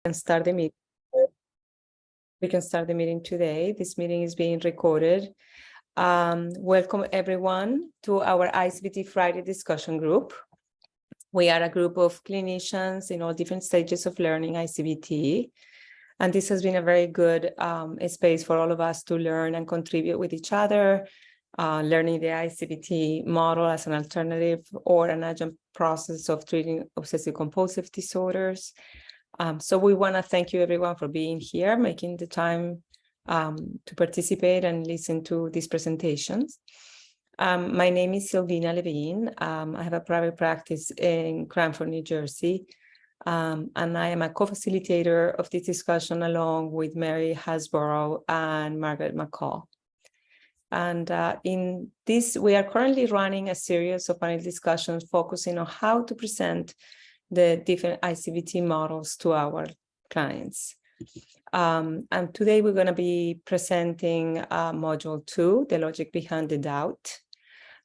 can start the meeting. We can start the meeting today. This meeting is being recorded. Welcome everyone to our I-CBT Friday discussion group. We are a group of clinicians in all different stages of learning I-CBT. And this has been a very good space for all of us to learn and contribute with each other, learning the I-CBT model as an alternative or an adjunct process of treating obsessive compulsive disorders. So we want to thank you everyone for being here, making the time to participate and listen to these presentations. My name is Silvina Levene. I have a private practice in Cranford, New Jersey. And I am a co-facilitator of this discussion along with Mary Hosbrough and Margaret McCall. And in this, we are currently running a series of panel discussions focusing on how to present the different I-CBT models to our clients. And today we're going to be presenting module 2, the logic behind the doubt.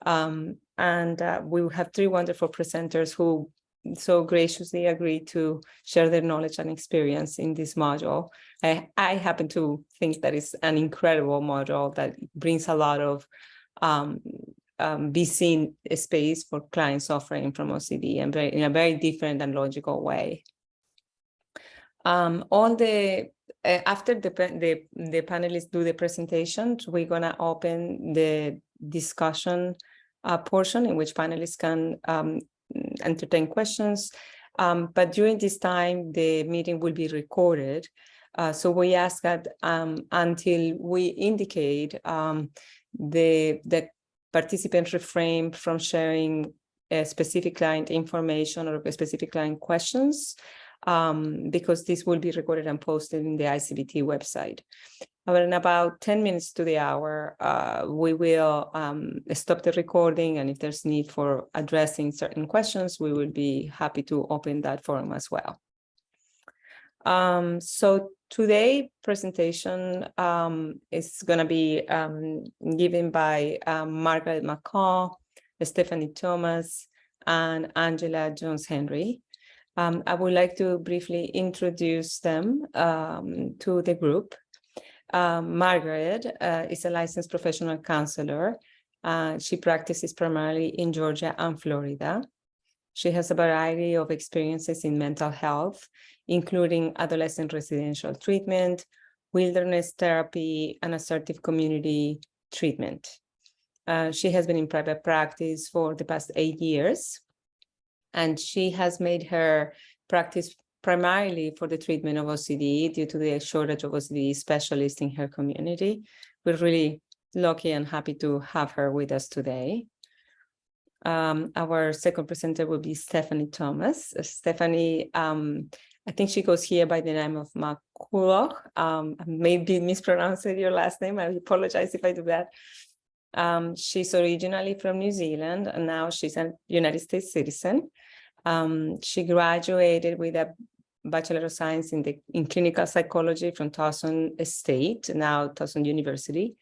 We have 3 wonderful presenters who so graciously agreed to share their knowledge and experience in this module. I happen to think that it's an incredible module that brings a lot of be seen space for clients suffering from OCD and in a very different and logical way. After the panelists do the presentations, we're gonna open the discussion portion in which panelists can entertain questions. But during this time, the meeting will be recorded. So we ask that until we indicate the participants refrain from sharing specific client information or specific client questions, because this will be recorded and posted in the I-CBT website. But in about 10 minutes to the hour, we will stop the recording, and if there's need for addressing certain questions, we will be happy to open that forum as well. So today's presentation is going to be given by Margaret McCall, Stephnie Thomas, and Angela Jones-Henry. I would like to briefly introduce them to the group. Margaret is a licensed professional counselor. She practices primarily in Georgia and Florida. She has a variety of experiences in mental health, including adolescent residential treatment, wilderness therapy, and assertive community treatment. She has been in private practice for the past 8 years, and she has made her practice primarily for the treatment of OCD due to the shortage of OCD specialists in her community. We're really lucky and happy to have her with us today. Our second presenter will be Stephnie Thomas. Stephnie, I think she goes here by the name of McCall. Maybe mispronouncing your last name. I apologize if I do that. She's originally from New Zealand, and now she's a United States citizen. She graduated with a Bachelor of Science in Clinical Psychology from Towson State, now Towson University.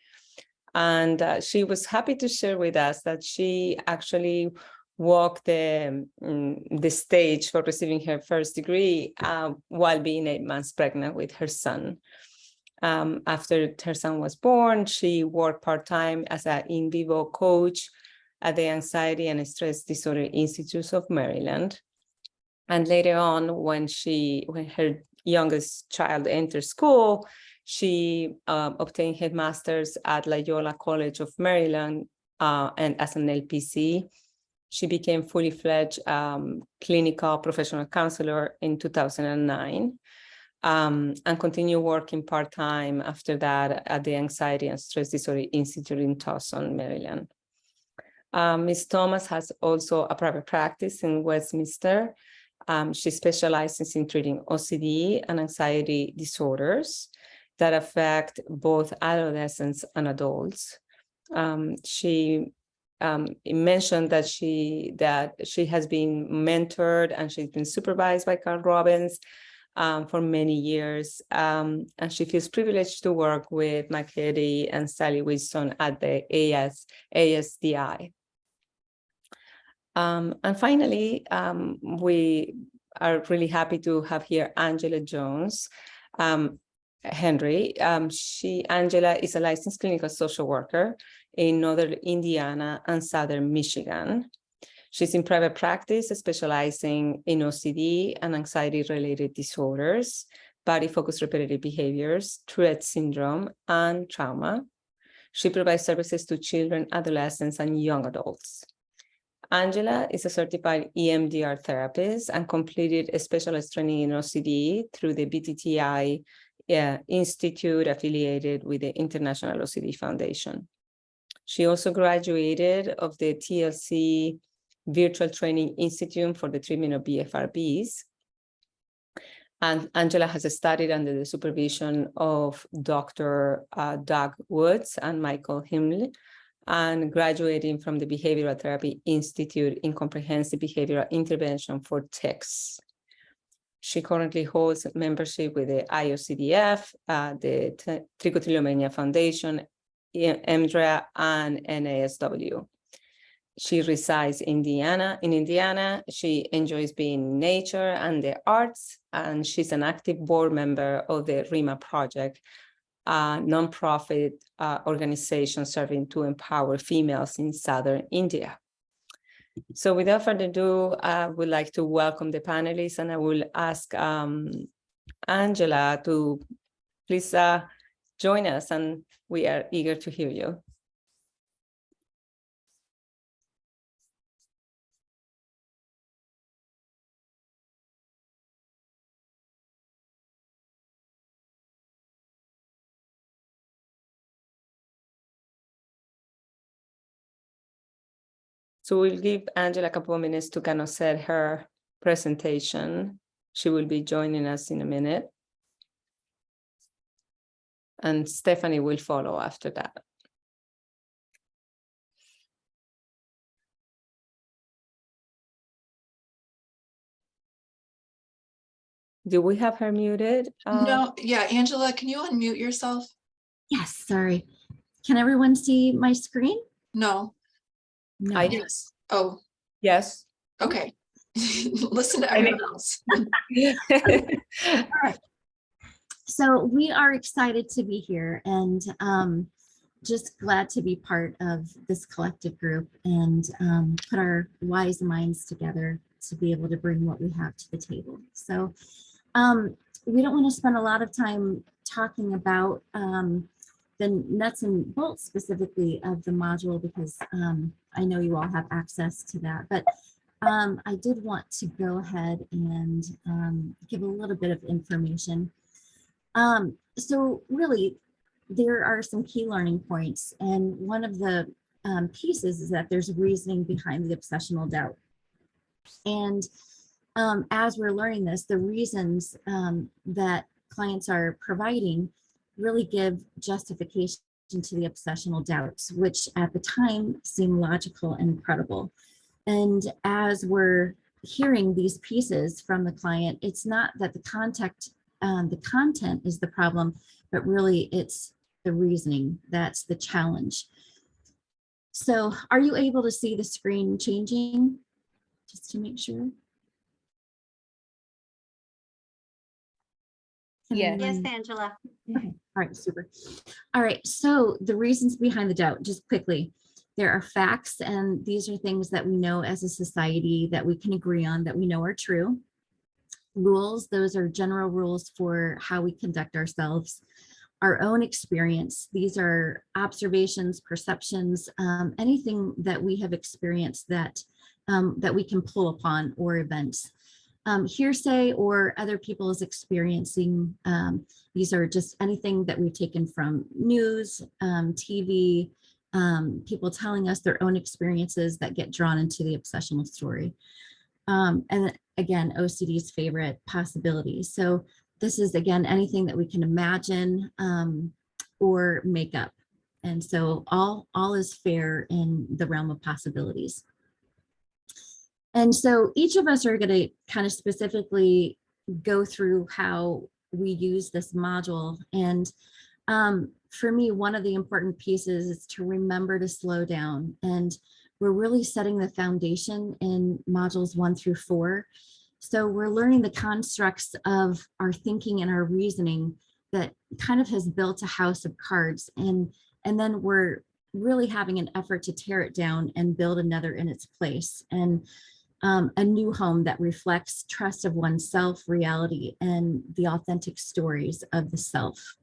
And she was happy to share with us that she actually walked the stage for receiving her first degree while being 8 months pregnant with her son. After her son was born, she worked part-time as an in vivo coach at the Anxiety and Stress Disorder Institute of Maryland. And later on, when her youngest child entered school, she obtained her master's at Loyola College of Maryland, and as an LPC. She became fully fledged clinical professional counselor in 2009, and continued working part-time after that at the Anxiety and Stress Disorder Institute in Towson, Maryland. Ms. Thomas has also a private practice in Westminster. She specializes in treating OCD and anxiety disorders that affect both adolescents and adults. She mentioned that she has been mentored and she's been supervised by Carl Robbins for many years, and she feels privileged to work with Margaret and Sally Wilson at the ASDI. And finally, are really happy to have here Angela Jones. Henry, Angela is a licensed clinical social worker in Northern Indiana and Southern Michigan. She's in private practice, specializing in OCD and anxiety-related disorders, body-focused repetitive behaviors, Tourette syndrome, and trauma. She provides services to children, adolescents, and young adults. Angela is a certified EMDR therapist and completed a specialist training in OCD through the BTTI Institute affiliated with the International OCD Foundation. She also graduated of the TLC Virtual Training Institute for the treatment of BFRBs. And Angela has studied under the supervision of Dr. Doug Woods and Michael Himmel, and graduating from the Behavioral Therapy Institute in Comprehensive Behavioral Intervention for Tics. She currently holds membership with the IOCDF, the Trichotillomania Foundation, EMDRA, and NASW. She resides in Indiana. She enjoys being in nature and the arts, and she's an active board member of the RIMA Project, a nonprofit organization serving to empower females in Southern India. So without further ado, I would like to welcome the panelists, and I will ask Angela to please join us, and we are eager to hear you. So we'll give Angela a couple of minutes to kind of set her presentation. She will be joining us in a minute. And Stephanie will follow after that. Do we have her muted? No, yeah, Angela, can you unmute yourself? Yes, sorry. Can everyone see my screen? No. No. Yes. Oh, Yes. okay. Listen to everyone else. All right. So we are excited to be here, and just glad to be part of this collective group and put our wise minds together to be able to bring what we have to the table. So we don't want to spend a lot of time talking about the nuts and bolts specifically of the module, because I know you all have access to that, but I did want to go ahead and give a little bit of information. So really, there are some key learning points, and one of the pieces is that there's reasoning behind the obsessional doubt. And as we're learning this, the reasons that clients are providing really give justification to the obsessional doubts, which at the time seem logical and credible. And as we're hearing these pieces from the client, it's not that the content is the problem, but really it's the reasoning that's the challenge. So are you able to see the screen changing? Just to make sure. Yes. Yes, Angela. Okay. All right, super. All right, so the reasons behind the doubt, just quickly. There are facts, and these are things that we know as a society that we can agree on, that we know are true. Rules, those are general rules for how we conduct ourselves. Our own experience, these are observations, perceptions, anything that we have experienced that, that we can pull upon, or events. Hearsay or other people's experiencing. These are just anything that we've taken from news, TV, people telling us their own experiences that get drawn into the obsessional story. And again, OCD's favorite, possibilities. So this is, again, anything that we can imagine or make up. And so all is fair in the realm of possibilities. And so each of us are going to kind of specifically go through how we use this module. And for me, one of the important pieces is to remember to slow down. And we're really setting the foundation in modules 1 through 4 So we're learning the constructs of our thinking and our reasoning that kind of has built a house of cards. And then we're really having an effort to tear it down and build another in its place. And a new home that reflects trust of oneself, reality, and the authentic stories of the self.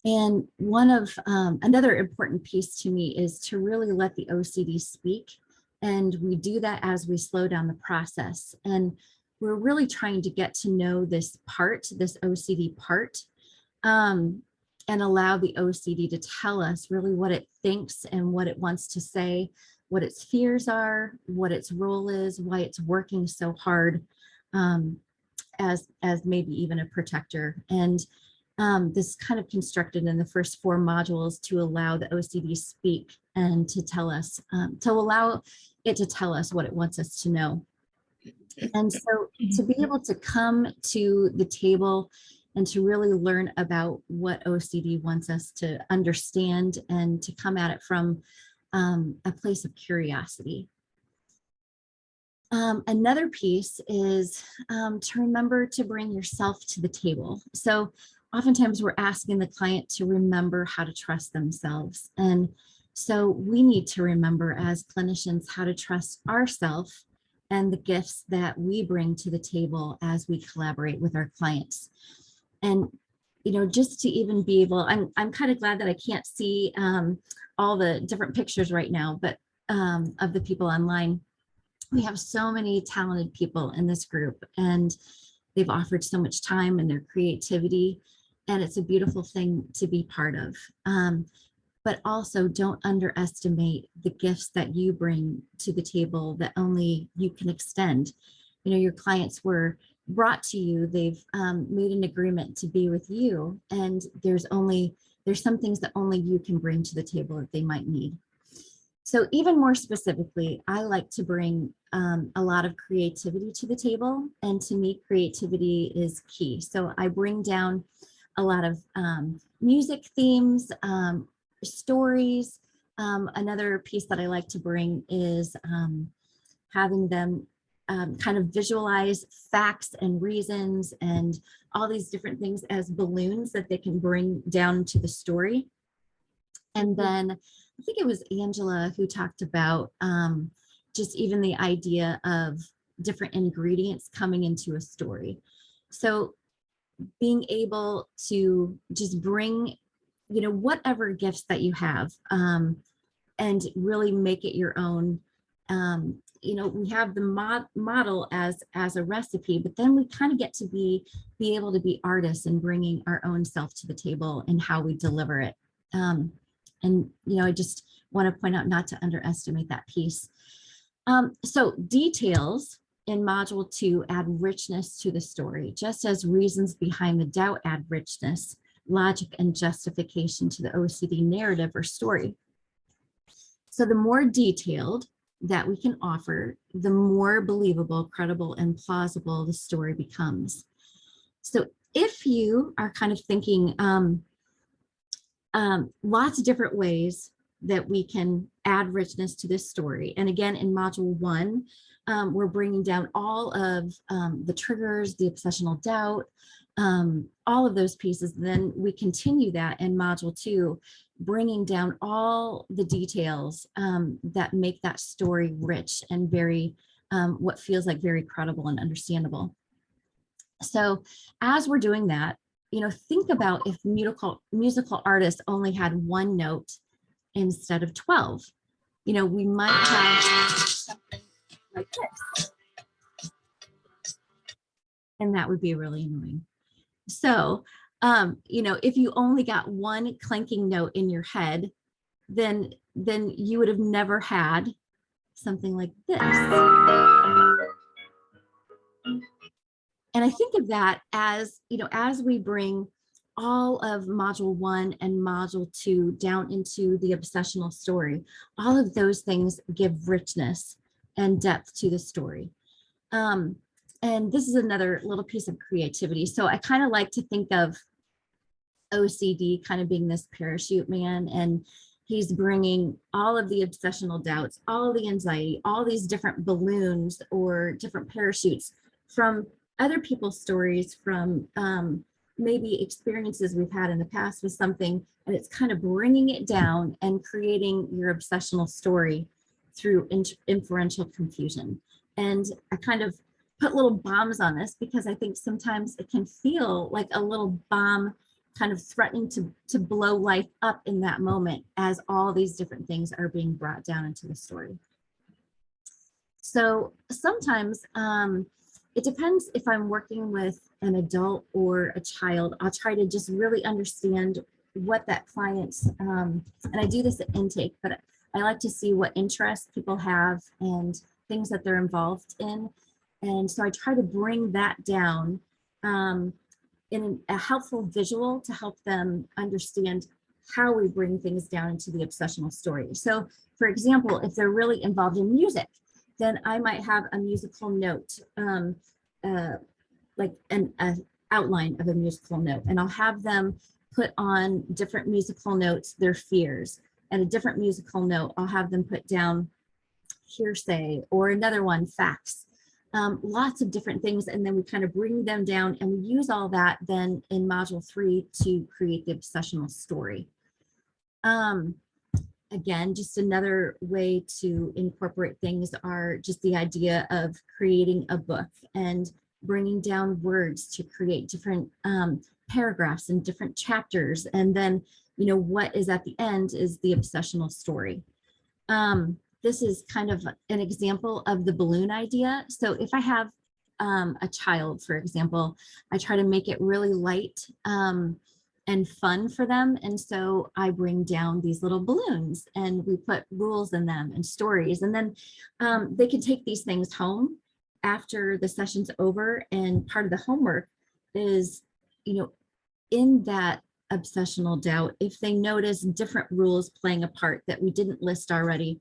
And one of another important piece to me is to really let the OCD speak. And we do that as we slow down the process. And we're really trying to get to know this part, this OCD part, and allow the OCD to tell us really what it thinks and what it wants to say, what its fears are, what its role is, why it's working so hard as maybe even a protector. And this kind of constructed in the first 4 modules to allow the OCD speak and to tell us, to allow it to tell us what it wants us to know. And so to be able to come to the table and to really learn about what OCD wants us to understand and to come at it from a place of curiosity. Another piece is to remember to bring yourself to the table. So oftentimes we're asking the client to remember how to trust themselves. And so we need to remember as clinicians how to trust ourselves and the gifts that we bring to the table as we collaborate with our clients. And just to even be able, I'm kind of glad that I can't see all the different pictures right now, but of the people online. We have so many talented people in this group, and they've offered so much time and their creativity, and it's a beautiful thing to be part of. But also don't underestimate the gifts that you bring to the table that only you can extend. Your clients were brought to you, they've made an agreement to be with you, and there's some things that only you can bring to the table that they might need. So even more specifically, I like to bring a lot of creativity to the table, and to me, creativity is key. So I bring down a lot of music themes, stories. Another piece that I like to bring is having them kind of visualize facts and reasons and all these different things as balloons that they can bring down to the story. And then I think it was Angela who talked about just even the idea of different ingredients coming into a story. So being able to just bring, whatever gifts that you have and really make it your own. We have the model as a recipe, but then we kind of get to be able to be artists and bringing our own self to the table and how we deliver it. And I just want to point out not to underestimate that piece. So details in module 2 add richness to the story, just as reasons behind the doubt add richness, logic, and justification to the OCD narrative or story. So the more detailed that we can offer, the more believable, credible, and plausible the story becomes. So if you are kind of thinking lots of different ways that we can add richness to this story. And again, in module 1, we're bringing down all of the triggers, the obsessional doubt, all of those pieces. Then we continue that in module 2, bringing down all the details that make that story rich and very, what feels like very credible and understandable. So as we're doing that, think about if musical artists only had 1 note instead of 12. We might have something like this. And that would be really annoying. So, if you only got 1 clanking note in your head, then you would have never had something like this. And I think of that as, as we bring all of module 1 and module 2 down into the obsessional story, all of those things give richness and depth to the story. And this is another little piece of creativity. So I kind of like to think of OCD kind of being this parachute man, and he's bringing all of the obsessional doubts, all of the anxiety, all these different balloons or different parachutes from other people's stories, from maybe experiences we've had in the past with something, and it's kind of bringing it down and creating your obsessional story through inferential confusion. And I kind of put little bombs on this because I think sometimes it can feel like a little bomb kind of threatening to blow life up in that moment as all these different things are being brought down into the story. So sometimes it depends if I'm working with an adult or a child. I'll try to just really understand what that client's, and I do this at intake, but I like to see what interests people have and things that they're involved in. And so I try to bring that down in a helpful visual to help them understand how we bring things down into the obsessional story. So for example, if they're really involved in music, then I might have a musical note, like an outline of a musical note, and I'll have them put on different musical notes their fears, and a different musical note I'll have them put down hearsay, or another one facts, lots of different things, and then we kind of bring them down and we use all that then in module 3 to create the obsessional story. Again, just another way to incorporate things are just the idea of creating a book and bringing down words to create different paragraphs and different chapters. And then, you know, what is at the end is the obsessional story. This is kind of an example of the balloon idea. So if I have a child, for example, I try to make it really light and fun for them. And so I bring down these little balloons and we put rules in them and stories. And then they can take these things home after the session's over. And part of the homework is, you know, in that obsessional doubt, if they notice different rules playing a part that we didn't list already,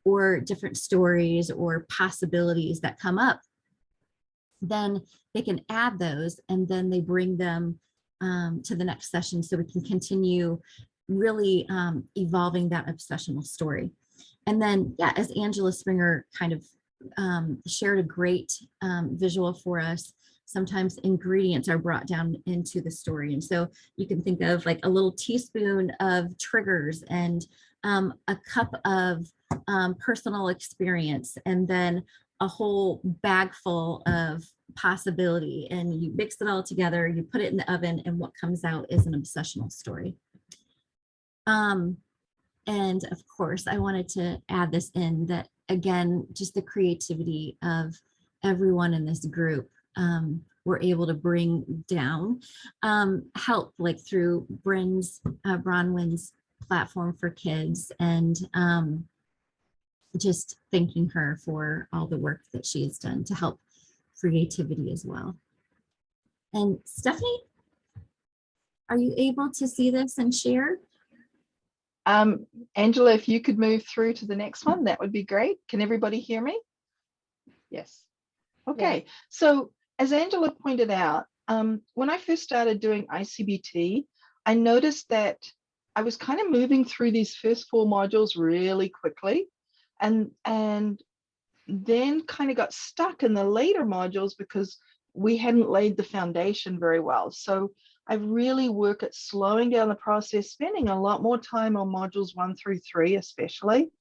or different stories or possibilities that come up, then they can add those and then they bring them to the next session so we can continue really evolving that obsessional story. And then, yeah, as Angela Springer kind of shared a great visual for us, sometimes ingredients are brought down into the story. And so you can think of like a little teaspoon of triggers and a cup of personal experience, and then a whole bag full of possibility, and you mix it all together, you put it in the oven, and what comes out is an obsessional story. And of course, I wanted to add this in that, again, just the creativity of everyone in this group we're able to bring down, help like through Bronwyn's platform for kids, and just thanking her for all the work that she has done to help creativity as well. And Stephanie, are you able to see this and share? Angela, if you could move through to the next one, that would be great. Can everybody hear me? Yes. Okay. Yeah. So as Angela pointed out, when I first started doing I-CBT, I noticed that I was kind of moving through these first 4 modules really quickly, and then kind of got stuck in the later modules because we hadn't laid the foundation very well. So I really work at slowing down the process, spending a lot more time on modules 1 through 3, especially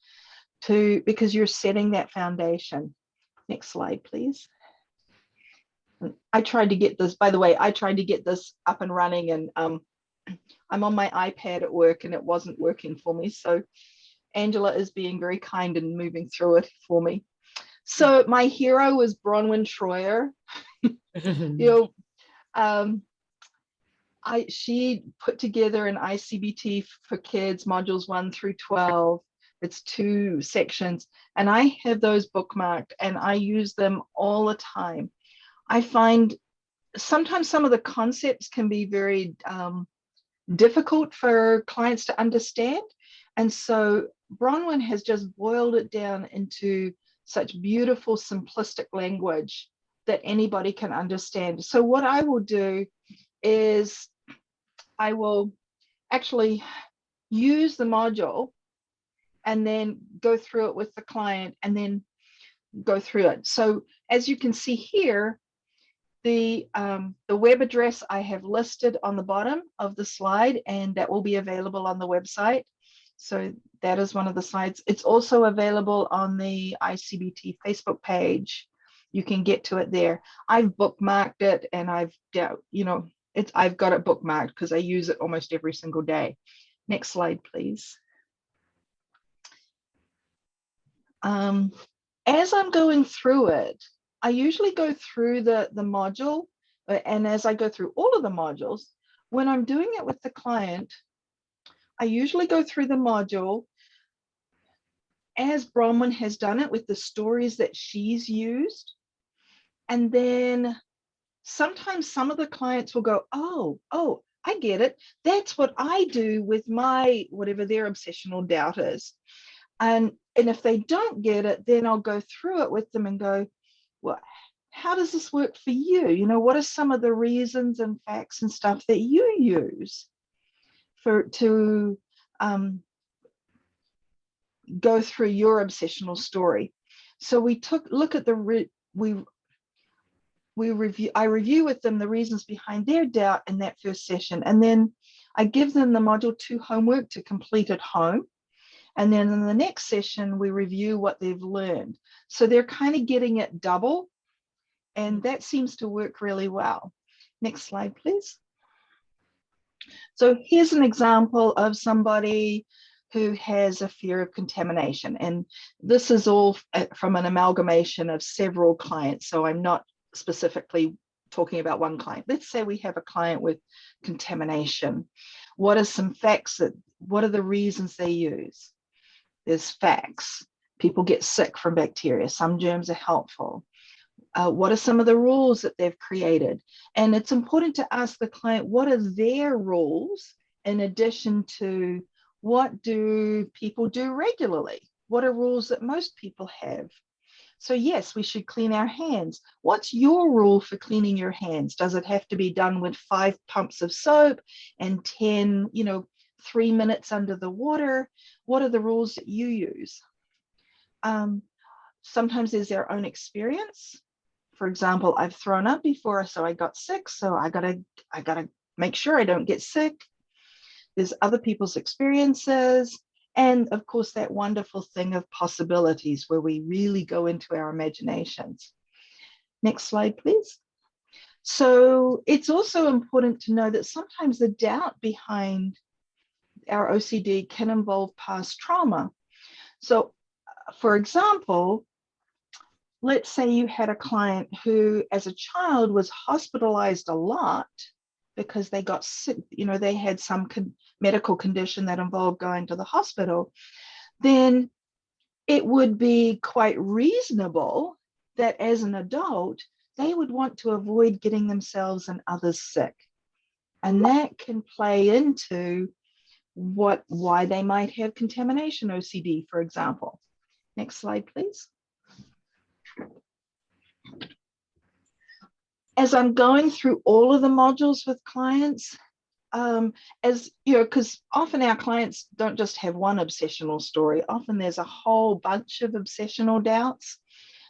because you're setting that foundation. Next slide, please. I tried to get this, by the way, I tried to get this up and running, and I'm on my iPad at work and it wasn't working for me. So Angela is being very kind and moving through it for me. So my hero was Bronwyn Schroyer. You know, she put together an I-CBT for kids, modules 1 through 12. It's 2 sections, and I have those bookmarked and I use them all the time. I find sometimes some of the concepts can be very difficult for clients to understand. And so Bronwyn has just boiled it down into such beautiful, simplistic language that anybody can understand. So what I will do is I will actually use the module and then go through it with the client and then go through it. So as you can see here, the web address I have listed on the bottom of the slide, and that will be available on the website. So that is one of the slides. It's also available on the I-CBT Facebook page. You can get to it there. I've bookmarked it, and I've got it bookmarked because I use it almost every single day. Next slide, please. As I'm going through it, I usually go through the module, and as I go through all of the modules, when I'm doing it with the client, I usually go through the module as Bronwyn has done it with the stories that she's used. And then sometimes some of the clients will go, oh, I get it. That's what I do with my, whatever their obsessional doubt is. And if they don't get it, then I'll go through it with them and go, well, how does this work for you? You know, what are some of the reasons and facts and stuff that you use to go through your obsessional story? So we look at I review with them the reasons behind their doubt in that first session, and then I give them the module 2 homework to complete at home. And then in the next session, we review what they've learned. So they're kind of getting it double, and that seems to work really well. Next slide, please. So here's an example of somebody who has a fear of contamination. And this is all from an amalgamation of several clients. So I'm not specifically talking about one client. Let's say we have a client with contamination. What are some facts what are the reasons they use? There's facts. People get sick from bacteria. Some germs are helpful. What are some of the rules that they've created? And it's important to ask the client, what are their rules in addition to what do people do regularly? What are rules that most people have? So yes, we should clean our hands. What's your rule for cleaning your hands? Does it have to be done with 5 pumps of soap and 10, 3 minutes under the water? What are the rules that you use? Sometimes there's their own experience. For example, I've thrown up before, so I got sick, so I gotta make sure I don't get sick. There's other people's experiences. And of course, that wonderful thing of possibilities where we really go into our imaginations. Next slide, please. So it's also important to know that sometimes the doubt behind our OCD can involve past trauma. So for example, let's say you had a client who as a child was hospitalized a lot because they got sick, they had some medical condition that involved going to the hospital. Then it would be quite reasonable that as an adult, they would want to avoid getting themselves and others sick. And that can play into why they might have contamination OCD, for example. Next slide, please. As I'm going through all of the modules with clients, as you know, because often our clients don't just have one obsessional story, often there's a whole bunch of obsessional doubts.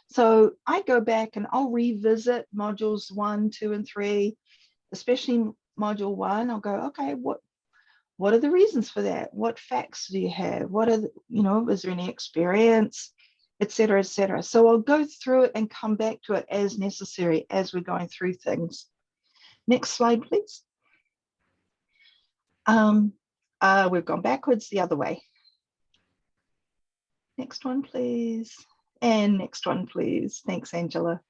So I go back and I'll revisit modules 1, 2, and 3, especially module 1. I'll go, okay, what are the reasons for that? What facts do you have? What are is there any experience, et cetera, et cetera. So I'll go through it and come back to it as necessary as we're going through things. Next slide, please. We've gone backwards the other way. Next one, please. And next one, please. Thanks, Angela.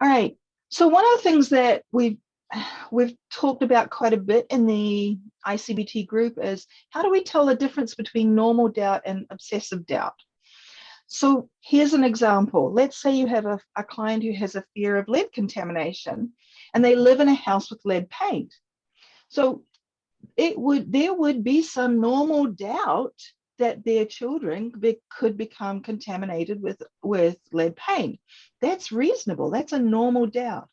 All right. So one of the things that we've talked about quite a bit in the I-CBT group is how do we tell the difference between normal doubt and obsessive doubt? So here's an example. Let's say you have a client who has a fear of lead contamination and they live in a house with lead paint. So there would be some normal doubt that their children could become contaminated with lead paint. That's reasonable. That's a normal doubt.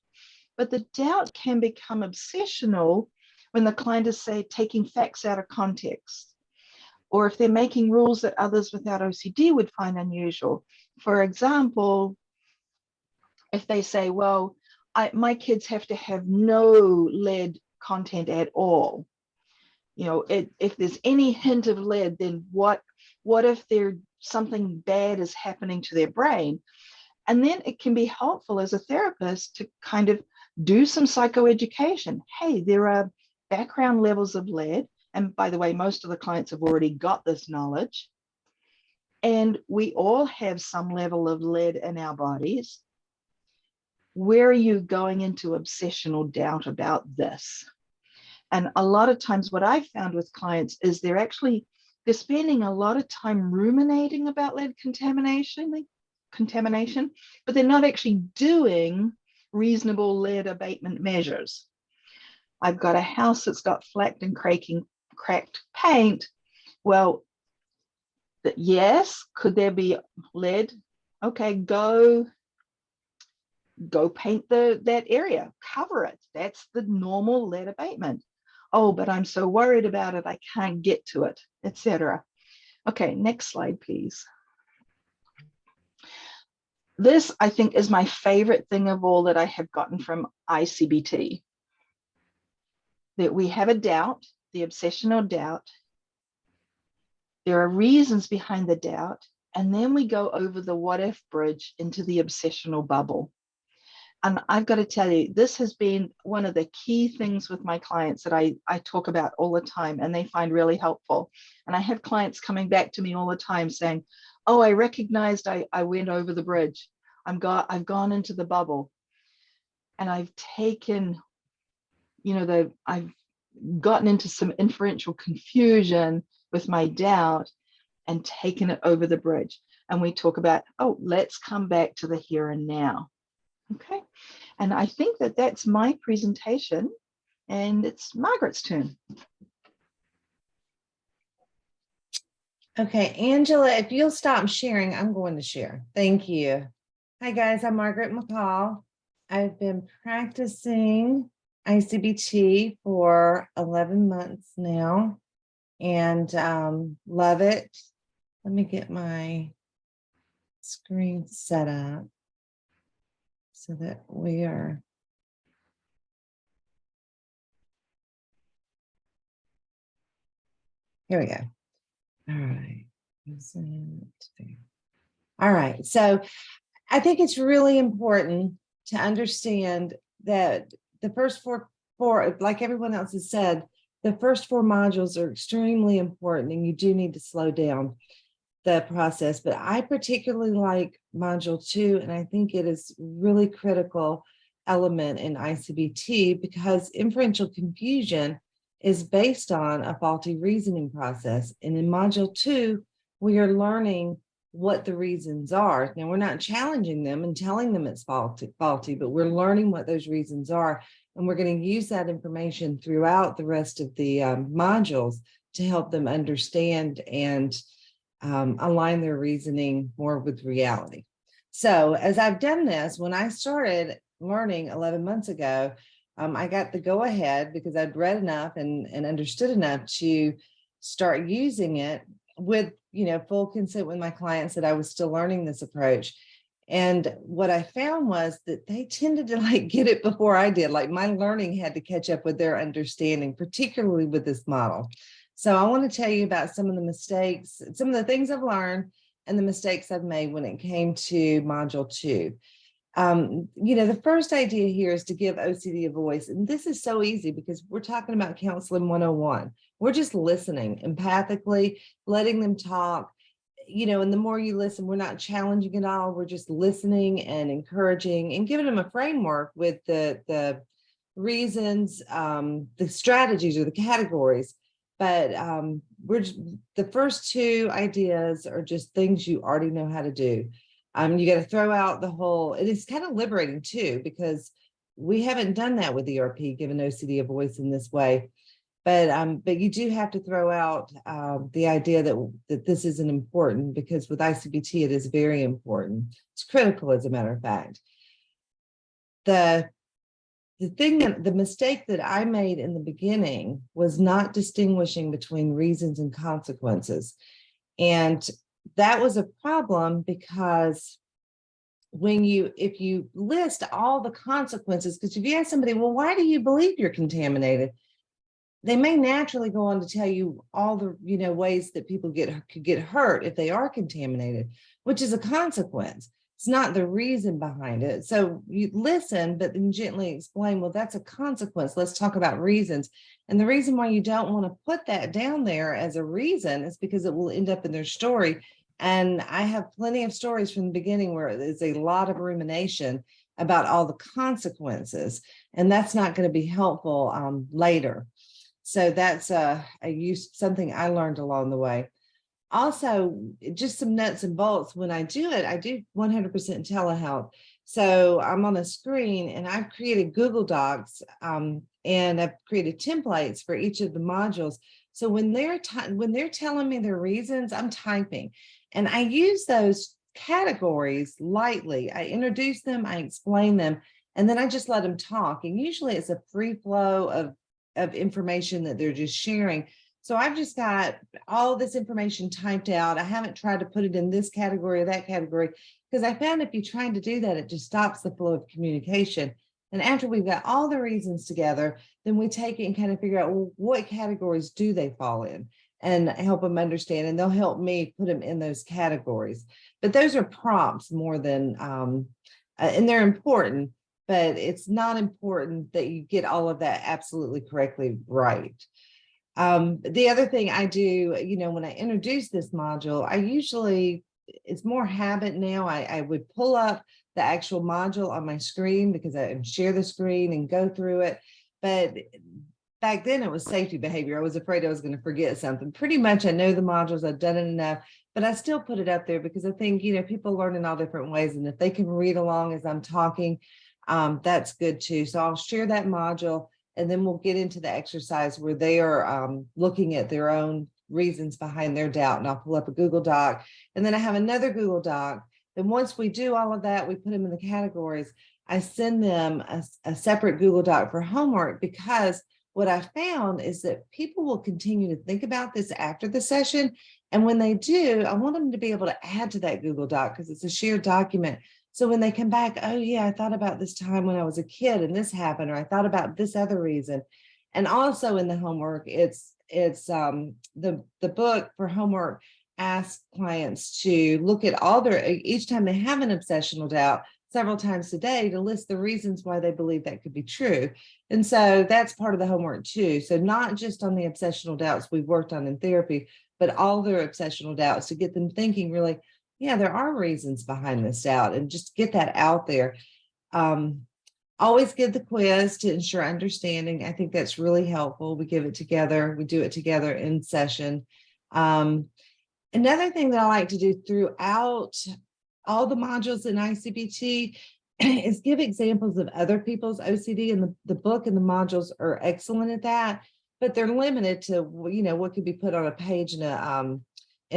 But the doubt can become obsessional when the client is, say, taking facts out of context. or if they're making rules that others without OCD would find unusual. For example, if they say, well, my kids have to have no lead content at all. You know, if there's any hint of lead, then what if something bad is happening to their brain? And then it can be helpful as a therapist to kind of do some psychoeducation. Hey, there are background levels of lead. And by the way, most of the clients have already got this knowledge. And we all have some level of lead in our bodies. Where are you going into obsessional doubt about this? And a lot of times what I've found with clients is they're spending a lot of time ruminating about lead contamination, but they're not actually doing reasonable lead abatement measures. I've got a house that's got flacked and cracked paint. Well, yes, could there be lead? Okay, go paint that area, cover it. That's the normal lead abatement. Oh, but I'm so worried about it, I can't get to it, etc. Okay, next slide, please. This, I think, is my favorite thing of all that I have gotten from I-CBT. That we have a doubt, the obsessional doubt. There are reasons behind the doubt, and then we go over the what-if bridge into the obsessional bubble. And I've got to tell you, this has been one of the key things with my clients that I talk about all the time, and they find really helpful. And I have clients coming back to me all the time saying, oh, I recognized I went over the bridge. I've gone into the bubble. And I've taken, I've gotten into some inferential confusion with my doubt and taken it over the bridge. And we talk about, oh, let's come back to the here and now. Okay, and I think that's my presentation, and it's Margaret's turn. Okay, Angela, if you'll stop sharing, I'm going to share. Thank you. Hi, guys. I'm Margaret McCall. I've been practicing I-CBT for 11 months now and love it. Let me get my screen set up so that we are. Here we go. All right. All right. So I think it's really important to understand that the first four, like everyone else has said, the first 4 modules are extremely important, and you do need to slow down the process. But I particularly like module 2, and I think it is really critical element in I-CBT because inferential confusion is based on a faulty reasoning process. And in module 2, we are learning what the reasons are. Now, we're not challenging them and telling them it's faulty, but we're learning what those reasons are. And we're going to use that information throughout the rest of the modules to help them understand and align their reasoning more with reality. So as I've done this, when I started learning 11 months ago, I got the go ahead because I'd read enough and understood enough to start using it with, full consent with my clients that I was still learning this approach. And what I found was that they tended to get it before I did. Like my learning had to catch up with their understanding, particularly with this model. So I want to tell you about some of the mistakes, some of the things I've learned and the mistakes I've made when it came to module 2. The first idea here is to give OCD a voice. And this is so easy because we're talking about counseling 101. We're just listening empathically, letting them talk, and the more you listen, we're not challenging at all. We're just listening and encouraging and giving them a framework with the reasons, the strategies or the categories. But the first 2 ideas are just things you already know how to do. You got to throw out the whole, it is kind of liberating too, because we haven't done that with ERP, given OCD a voice in this way. But you do have to throw out the idea that this isn't important, because with I-CBT, it is very important. It's critical, as a matter of fact. The the mistake that I made in the beginning was not distinguishing between reasons and consequences. And that was a problem because if you list all the consequences, because if you ask somebody, well, why do you believe you're contaminated? They may naturally go on to tell you all the, ways that people could get hurt if they are contaminated, which is a consequence. It's not the reason behind it. So you listen, but then gently explain, well, that's a consequence. Let's talk about reasons. And the reason why you don't want to put that down there as a reason is because it will end up in their story. And I have plenty of stories from the beginning where there's a lot of rumination about all the consequences, and that's not going to be helpful later. So that's something I learned along the way. Also, just some nuts and bolts. When I do it, I do 100% telehealth. So I'm on a screen and I've created Google Docs and I've created templates for each of the modules. So when they're telling me their reasons, I'm typing, and I use those categories lightly. I introduce them, I explain them, and then I just let them talk. And usually it's a free flow of information that they're just sharing. So I've just got all this information typed out. I haven't tried to put it in this category or that category, because I found if you're trying to do that, it just stops the flow of communication. And after we've got all the reasons together, then we take it and kind of figure out, well, what categories do they fall in, and help them understand. And they'll help me put them in those categories. But those are prompts more than, and they're important, but it's not important that you get all of that absolutely correctly right. The other thing I do, when I introduce this module, it's more habit now. I would pull up the actual module on my screen because I share the screen and go through it. But back then it was safety behavior. I was afraid I was going to forget something. Pretty much I know the modules, I've done it enough, but I still put it up there because I think, people learn in all different ways. And if they can read along as I'm talking, that's good too. So I'll share that module, and then we'll get into the exercise where they are looking at their own reasons behind their doubt. And I'll pull up a Google Doc, and then I have another Google Doc. Then once we do all of that, we put them in the categories. I send them a separate Google Doc for homework, because what I found is that people will continue to think about this after the session. And when they do, I want them to be able to add to that Google Doc because it's a shared document. So when they come back, oh yeah, I thought about this time when I was a kid and this happened, or I thought about this other reason. And also in the homework, it's the book for homework asks clients to look at each time they have an obsessional doubt, several times a day, to list the reasons why they believe that could be true. And so that's part of the homework too. So not just on the obsessional doubts we've worked on in therapy, but all their obsessional doubts, to get them thinking really, yeah, there are reasons behind this doubt, and just get that out there. Always give the quiz to ensure understanding. I think that's really helpful. We give it together. We do it together in session. Another thing that I like to do throughout all the modules in I-CBT is give examples of other people's OCD, and the book and the modules are excellent at that, but they're limited to, what could be put on a page in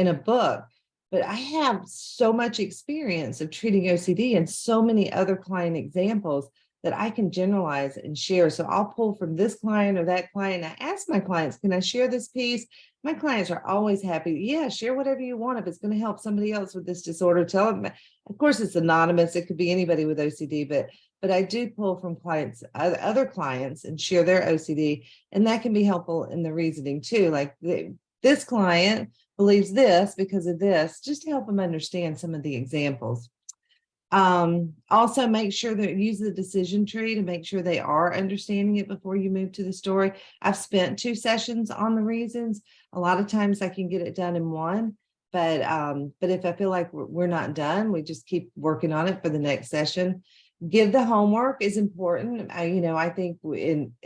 a book. But I have so much experience of treating OCD and so many other client examples that I can generalize and share. So I'll pull from this client or that client. I ask my clients, can I share this piece? My clients are always happy. Yeah, share whatever you want. If it's going to help somebody else with this disorder, tell them. Of course, it's anonymous. It could be anybody with OCD, but I do pull from clients, other clients, and share their OCD. And that can be helpful in the reasoning too. Like this client believes this because of this, just to help them understand some of the examples. Also make sure that use the decision tree to make sure they are understanding it before you move to the story. I've spent 2 sessions on the reasons. A lot of times I can get it done in one, but if I feel like we're not done, we just keep working on it for the next session. Give the homework is important. I think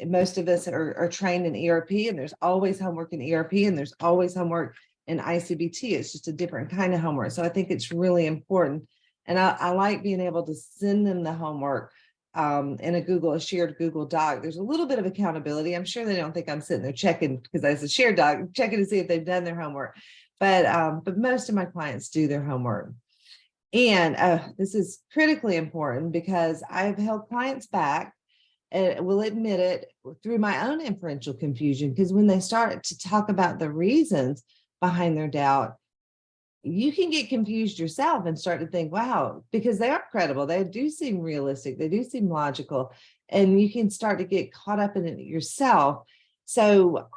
most of us are trained in ERP, and there's always homework in ERP, and there's always homework in I-CBT. It's just a different kind of homework. So I think it's really important. And I like being able to send them the homework in a shared Google Doc. There's a little bit of accountability. I'm sure they don't think I'm sitting there checking, because it's a shared doc, checking to see if they've done their homework. But most of my clients do their homework. And this is critically important, because I've held clients back and will admit it through my own inferential confusion, because when they start to talk about the reasons behind their doubt, you can get confused yourself and start to think, wow, because they are credible. They do seem realistic. They do seem logical. And you can start to get caught up in it yourself. So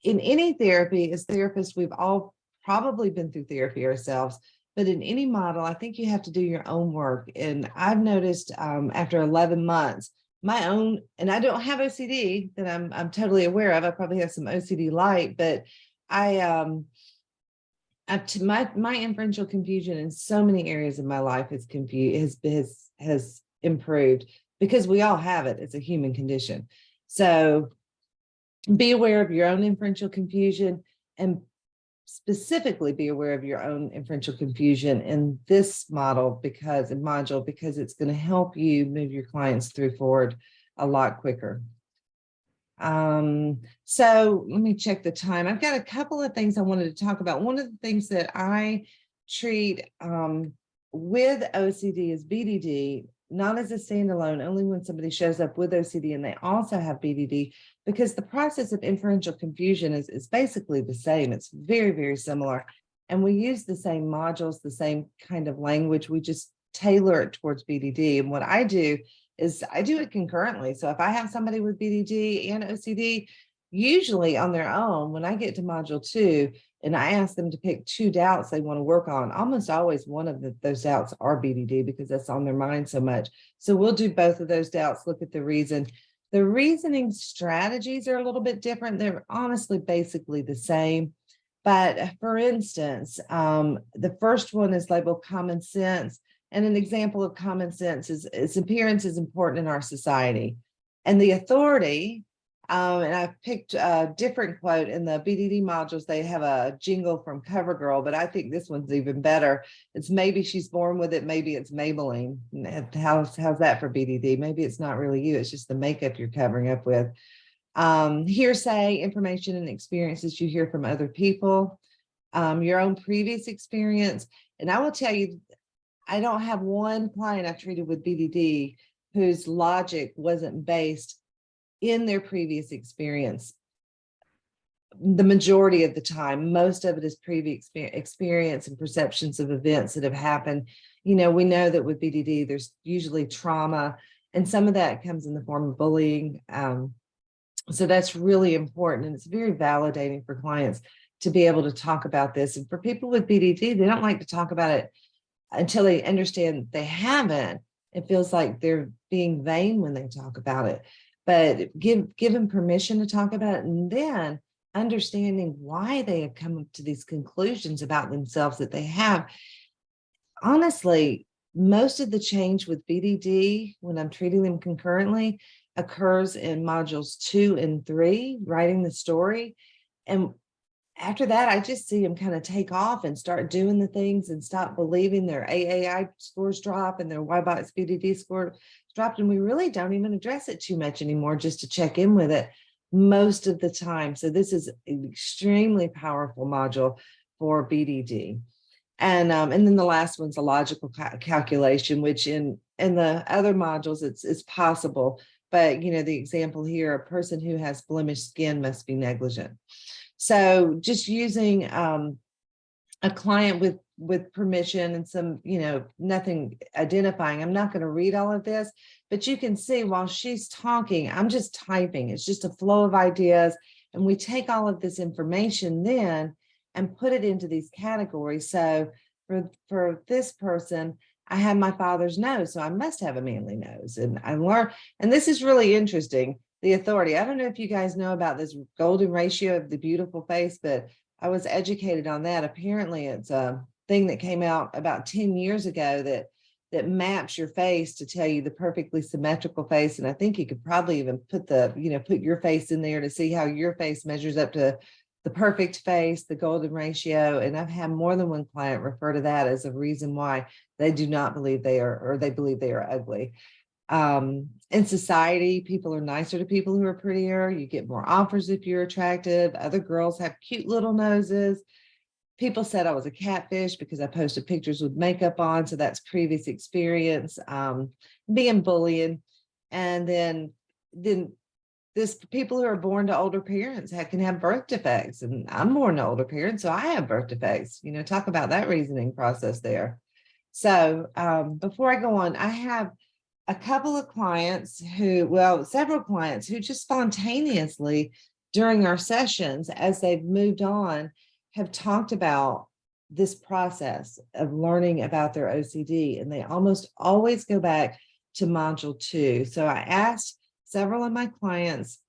in any therapy, as therapists, we've all probably been through therapy ourselves, but in any model, I think you have to do your own work. And I've noticed after 11 months, my own, and I don't have OCD that I'm totally aware of. I probably have some OCD light, but my inferential confusion in so many areas of my life has improved, because we all have it. It's a human condition. So be aware of your own inferential confusion, and specifically be aware of your own inferential confusion in this module, because it's going to help you move your clients forward a lot quicker. So let me check the time. I've got a couple of things I wanted to talk about. One of the things that I treat with OCD is BDD, not as a standalone, only when somebody shows up with OCD and they also have BDD, because the process of inferential confusion is basically the same. It's very, very similar. And we use the same modules, the same kind of language. We just tailor it towards BDD. And what I do is I do it concurrently. So if I have somebody with BDD and OCD, usually on their own, when I get to module 2 and I ask them to pick 2 doubts they want to work on, almost always one of those doubts are BDD, because that's on their mind so much. So we'll do both of those doubts, look at the reason. The reasoning strategies are a little bit different. They're honestly basically the same. But for instance, the first one is labeled common sense. And an example of common sense is its appearance is important in our society. And the authority, and I've picked a different quote in the BDD modules. They have a jingle from CoverGirl, but I think this one's even better. It's maybe she's born with it, maybe it's Maybelline. How's that for BDD? Maybe it's not really you, it's just the makeup you're covering up with. Hearsay, information and experiences you hear from other people, your own previous experience. And I will tell you, I don't have one client I've treated with BDD whose logic wasn't based in their previous experience. The majority of the time, most of it is previous experience and perceptions of events that have happened. You know, we know that with BDD, there's usually trauma, and some of that comes in the form of bullying. So that's really important, and it's very validating for clients to be able to talk about this. And for people with BDD, they don't like to talk about it until they understand they haven't. It feels like they're being vain when they talk about it. But give them permission to talk about it, and then understanding why they have come up to these conclusions about themselves that they have. Honestly, most of the change with BDD, when I'm treating them concurrently, occurs in modules 2 and 3, writing the story. And after that, I just see them kind of take off and start doing the things and stop believing their AAI scores drop and their YBOTS BDD score dropped. And we really don't even address it too much anymore, just to check in with it most of the time. So this is an extremely powerful module for BDD. And then the last one's a logical calculation, which in the other modules, it's possible. But, you know, the example here, a person who has blemished skin must be negligent. So just using a client with permission and some, you know, nothing identifying. I'm not going to read all of this, but you can see while she's talking, I'm just typing. It's just a flow of ideas. And we take all of this information then and put it into these categories. So for this person, I have my father's nose, so I must have a manly nose. And I learned, and this is really interesting, the authority. I don't know if you guys know about this golden ratio of the beautiful face, but I was educated on that. Apparently it's a thing that came out about 10 years ago that maps your face to tell you the perfectly symmetrical face. And I think you could probably even put your face in there to see how your face measures up to the perfect face, the golden ratio. And I've had more than one client refer to that as a reason why they do not believe they are, or they believe they are ugly. In society, people are nicer to people who are prettier. You get more offers if you're attractive. Other girls have cute little noses. People said I was a catfish because I posted pictures with makeup on. So that's previous experience, being bullied. And then then this people who are born to older parents can have birth defects, and I'm born to older parents, so I have birth defects. You know, talk about that reasoning process there. So before I go on, I have a couple of clients who, well, several clients who just spontaneously during our sessions, as they've moved on, have talked about this process of learning about their OCD, and they almost always go back to module 2. So I asked several of my clients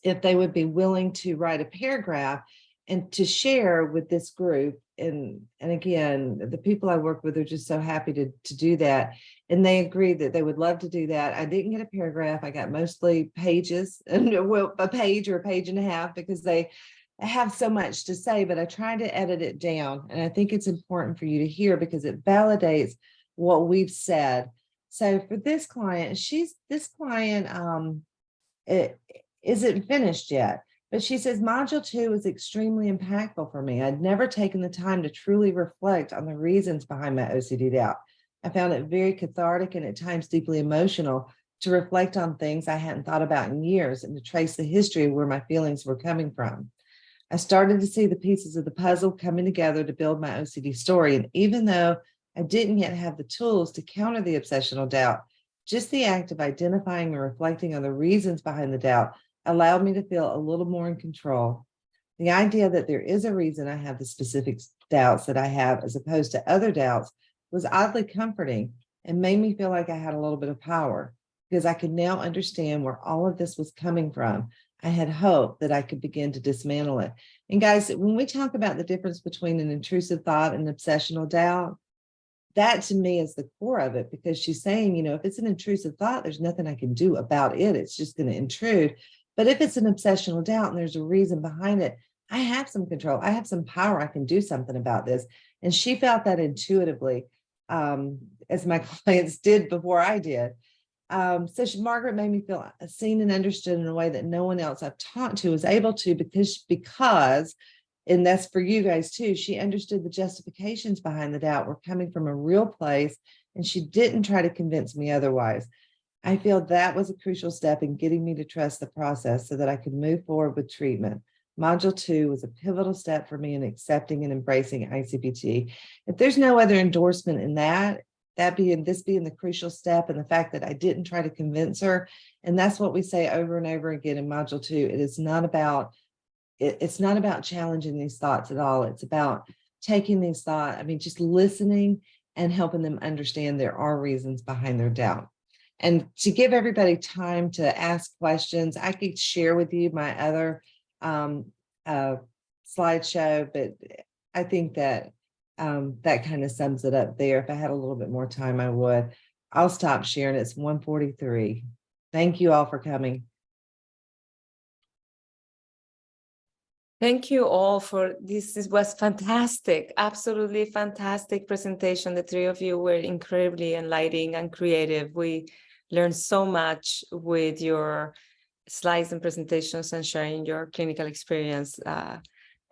if they would be willing to write a paragraph and to share with this group. And again, the people I work with are just so happy to do that. And they agreed that they would love to do that. I didn't get a paragraph. I got mostly pages, and well, a page or a page and a half, because they have so much to say, but I tried to edit it down. And I think it's important for you to hear because it validates what we've said. So for this client, it isn't finished yet, but she says module 2 was extremely impactful for me. I'd never taken the time to truly reflect on the reasons behind my OCD doubt. I found it very cathartic and at times deeply emotional to reflect on things I hadn't thought about in years and to trace the history of where my feelings were coming from. I started to see the pieces of the puzzle coming together to build my OCD story. And even though I didn't yet have the tools to counter the obsessional doubt, just the act of identifying and reflecting on the reasons behind the doubt allowed me to feel a little more in control. The idea that there is a reason I have the specific doubts that I have, as opposed to other doubts, was oddly comforting and made me feel like I had a little bit of power because I could now understand where all of this was coming from. I had hope that I could begin to dismantle it. And guys, when we talk about the difference between an intrusive thought and obsessional doubt, that to me is the core of it, because she's saying, you know, if it's an intrusive thought, there's nothing I can do about it. It's just going to intrude. But if it's an obsessional doubt and there's a reason behind it, I have some control. I have some power. I can do something about this. And she felt that intuitively, as my clients did before I did. So Margaret made me feel seen and understood in a way that no one else I've talked to was able to, because, and that's for you guys too, she understood the justifications behind the doubt were coming from a real place, and she didn't try to convince me otherwise. I feel that was a crucial step in getting me to trust the process so that I could move forward with treatment. Module 2 was a pivotal step for me in accepting and embracing I-CBT. If there's no other endorsement in this being the crucial step, and the fact that I didn't try to convince her, and that's what we say over and over again in module 2. It's not about challenging these thoughts at all. It's about taking these thoughts, just listening and helping them understand there are reasons behind their doubt. And to give everybody time to ask questions, I could share with you my other slideshow, but I think that that kind of sums it up there. If I had a little bit more time, I would. I'll stop sharing. It's 1:43. Thank you all for coming. Thank you all for this. This was fantastic, absolutely fantastic presentation. The three of you were incredibly enlightening and creative. We learned so much with your slides and presentations and sharing your clinical experience.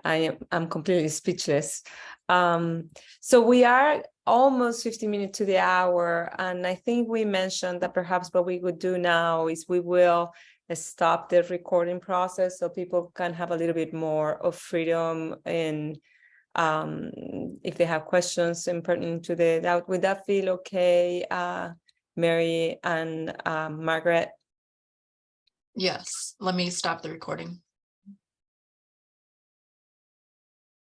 I'm completely speechless. So we are almost 50 minutes to the hour, and I think we mentioned that perhaps what we would do now is we will stop the recording process so people can have a little bit more of freedom in if they have questions pertinent to the doubt. Would that feel okay, Mary and Margaret? Yes, let me stop the recording.